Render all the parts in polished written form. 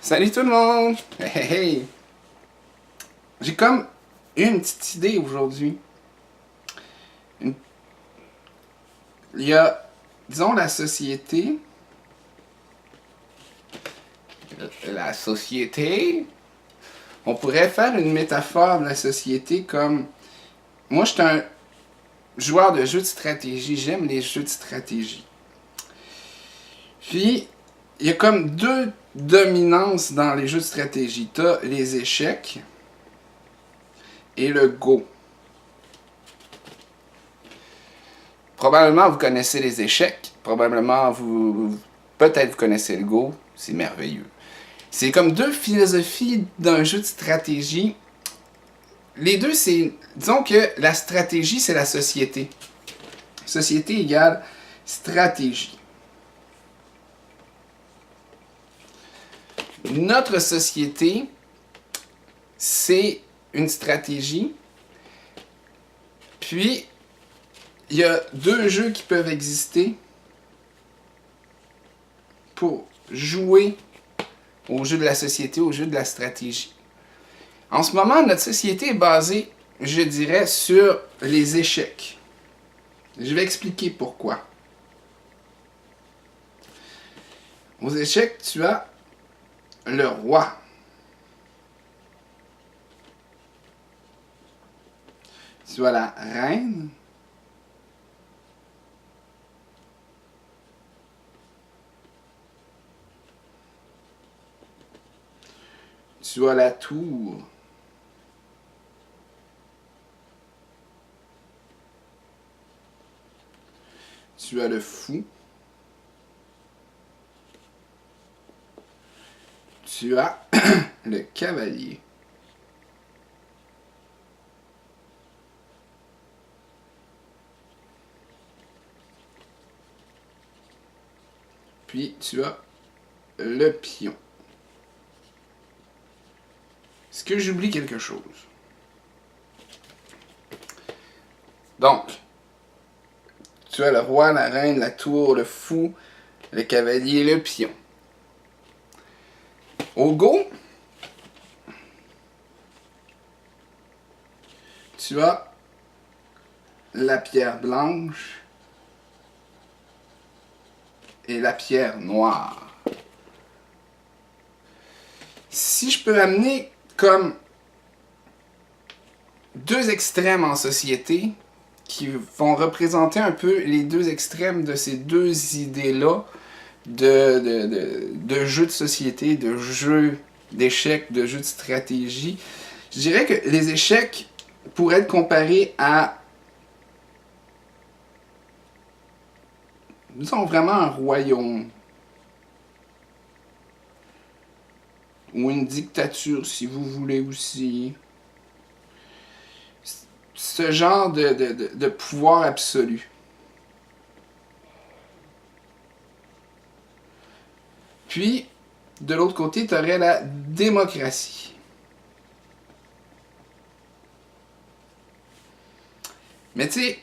Salut tout le monde! Hey, hey, hey. J'ai comme une petite idée aujourd'hui. Une- Il y a, disons, la société. La société. On pourrait faire une métaphore de la société comme. Moi, je suis un joueur de jeux de stratégie. J'aime les jeux de stratégie. Puis, il y a comme deux dominances dans les jeux de stratégie. T'as les échecs et le Go. Probablement vous connaissez les échecs, probablement peut-être vous connaissez le Go, c'est merveilleux. C'est comme deux philosophies d'un jeu de stratégie. Les deux, c'est, disons que la stratégie, c'est la société. Société égale stratégie. Notre société, c'est une stratégie. Puis, il y a deux jeux qui peuvent exister pour jouer au jeu de la société, au jeu de la stratégie. En ce moment, notre société est basée, je dirais, sur les échecs. Je vais expliquer pourquoi. Aux échecs, tu as le roi. Tu as la reine. Tu as la tour. Tu as le fou. Tu as le cavalier. Puis tu as le pion. Est-ce que j'oublie quelque chose? Donc, tu as le roi, la reine, la tour, le fou, le cavalier, le pion. Au Go, tu as la pierre blanche et la pierre noire. Si je peux amener comme deux extrêmes en société qui vont représenter un peu les deux extrêmes de ces deux idées-là de jeux de société, de jeux d'échecs, de jeux de stratégie, je dirais que les échecs pourraient être comparés à, disons, vraiment un royaume. Ou une dictature, si vous voulez aussi. Ce genre de pouvoir absolu. Puis, de l'autre côté, tu aurais la démocratie. Mais tu sais,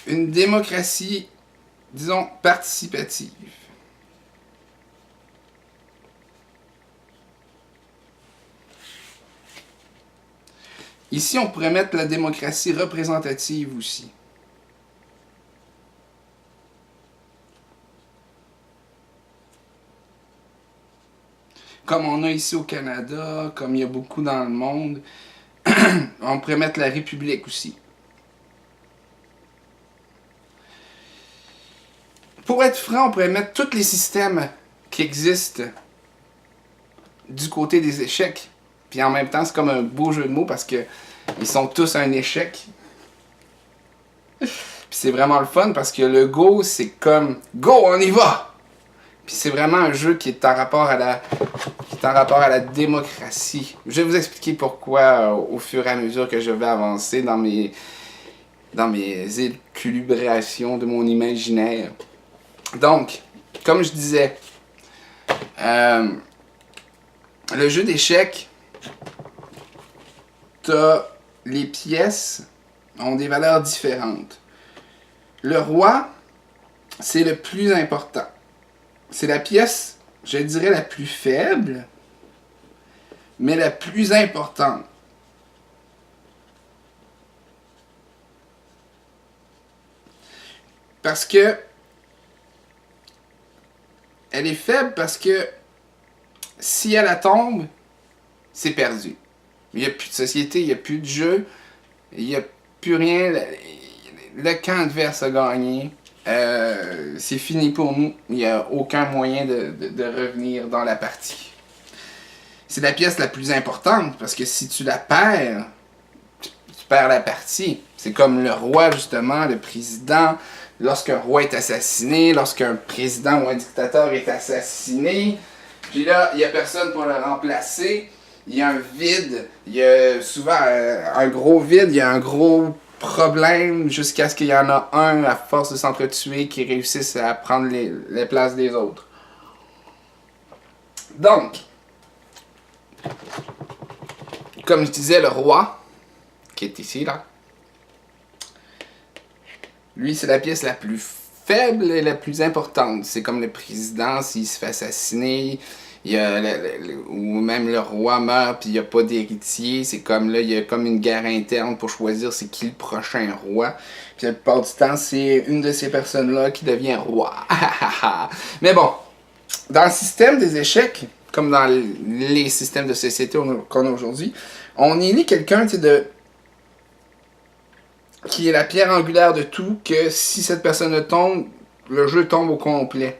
une démocratie, disons, participative. Ici, on pourrait mettre la démocratie représentative aussi. Comme on a ici au Canada, comme il y a beaucoup dans le monde, on pourrait mettre la République aussi. Pour être franc, on pourrait mettre tous les systèmes qui existent du côté des échecs. Puis en même temps, c'est comme un beau jeu de mots parce que ils sont tous un échec. Puis c'est vraiment le fun parce que le Go, c'est comme Go, on y va! Puis c'est vraiment un jeu qui est en rapport à la démocratie. Je vais vous expliquer pourquoi au fur et à mesure que je vais avancer dans mes équilibrations de mon imaginaire. Donc, comme je disais, le jeu d'échecs, les pièces ont des valeurs différentes. Le roi, c'est le plus important. C'est la pièce je dirais la plus faible, mais la plus importante. Parce que elle est faible parce que si elle tombe, c'est perdu. Il n'y a plus de société, il n'y a plus de jeu, il n'y a plus rien. Le camp adverse a gagné. C'est fini pour nous. Il n'y a aucun moyen de revenir dans la partie. C'est la pièce la plus importante parce que si tu la perds, tu perds la partie. C'est comme le roi, justement, le président. Lorsqu'un roi est assassiné, lorsqu'un président ou un dictateur est assassiné, puis là, il n'y a personne pour le remplacer, il y a un vide, il y a souvent un gros vide, il y a un gros problème jusqu'à ce qu'il y en a un, à force de s'entretuer, qui réussisse à prendre les places des autres. Donc, comme je disais, le roi, qui est ici, là, lui, c'est la pièce la plus faible et la plus importante. C'est comme le président, s'il se fait assassiner, il y a ou même le roi meurt puis il n'y a pas d'héritier. C'est comme là, il y a comme une guerre interne pour choisir c'est qui le prochain roi. Puis la plupart du temps, c'est une de ces personnes-là qui devient roi. Mais bon, dans le système des échecs, comme dans les systèmes de société qu'on a aujourd'hui, on élit quelqu'un qui est la pierre angulaire de tout, que si cette personne tombe, le jeu tombe au complet.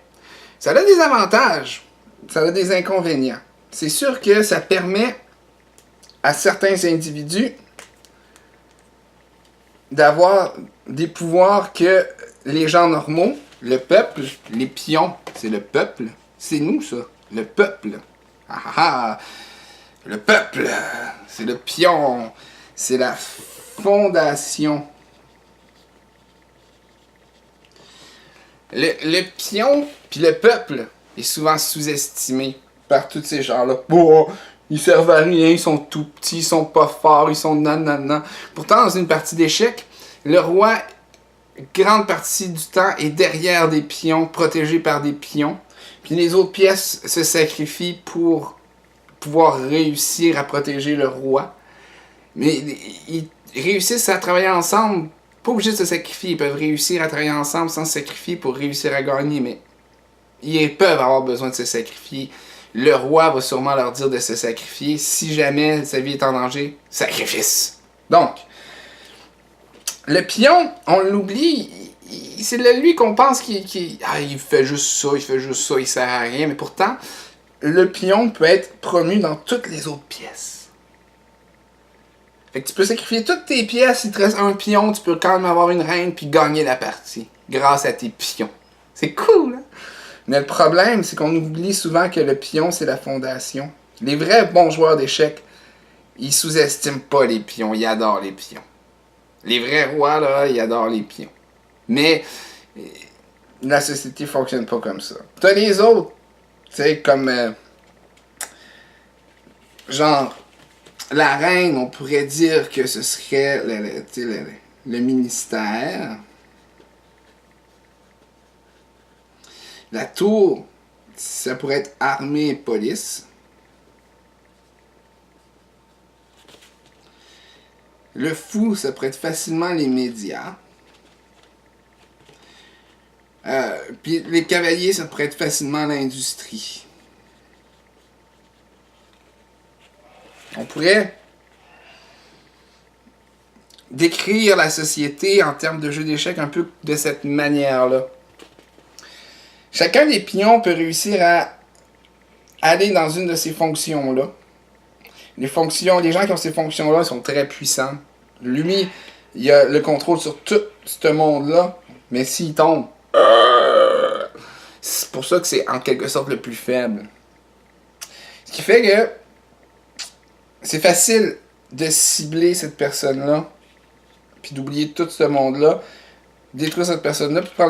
Ça a des avantages, ça a des inconvénients. C'est sûr que ça permet à certains individus d'avoir des pouvoirs que les gens normaux, le peuple, les pions, c'est le peuple, c'est nous ça, le peuple. Ah ah ah, le peuple, c'est le pion, c'est la fondation. Le pion puis le peuple est souvent sous-estimé par tous ces gens-là. Oh, ils servent à rien, ils sont tout petits, ils sont pas forts, ils sont nanana. Pourtant, dans une partie d'échecs, le roi, grande partie du temps, est derrière des pions, protégé par des pions. Puis les autres pièces se sacrifient pour pouvoir réussir à protéger le roi. Mais ils réussissent à travailler ensemble, pas obligés de se sacrifier. Ils peuvent réussir à travailler ensemble sans se sacrifier pour réussir à gagner, mais ils peuvent avoir besoin de se sacrifier. Le roi va sûrement leur dire de se sacrifier. Si jamais sa vie est en danger, sacrifice. Donc, le pion, on l'oublie, c'est de lui qu'on pense qu'il fait juste ça, il sert à rien. Mais pourtant, le pion peut être promu dans toutes les autres pièces. Fait que tu peux sacrifier toutes tes pièces, il te reste un pion, tu peux quand même avoir une reine puis gagner la partie. Grâce à tes pions. C'est cool, hein? Mais le problème, c'est qu'on oublie souvent que le pion, c'est la fondation. Les vrais bons joueurs d'échecs, ils sous-estiment pas les pions, ils adorent les pions. Les vrais rois, là, ils adorent les pions. Mais la société fonctionne pas comme ça. T'as les autres, tu sais, comme genre, la reine, on pourrait dire que ce serait le ministère. La tour, ça pourrait être armée et police. Le fou, ça pourrait être facilement les médias. Puis les cavaliers, ça pourrait être facilement l'industrie. On pourrait décrire la société en termes de jeu d'échecs un peu de cette manière-là. Chacun des pions peut réussir à aller dans une de ces fonctions-là. Les gens qui ont ces fonctions-là sont très puissants. Lui, il a le contrôle sur tout ce monde-là, mais s'il tombe, c'est pour ça que c'est en quelque sorte le plus faible. Ce qui fait que c'est facile de cibler cette personne-là, puis d'oublier tout ce monde-là, détruire cette personne-là, puis prendre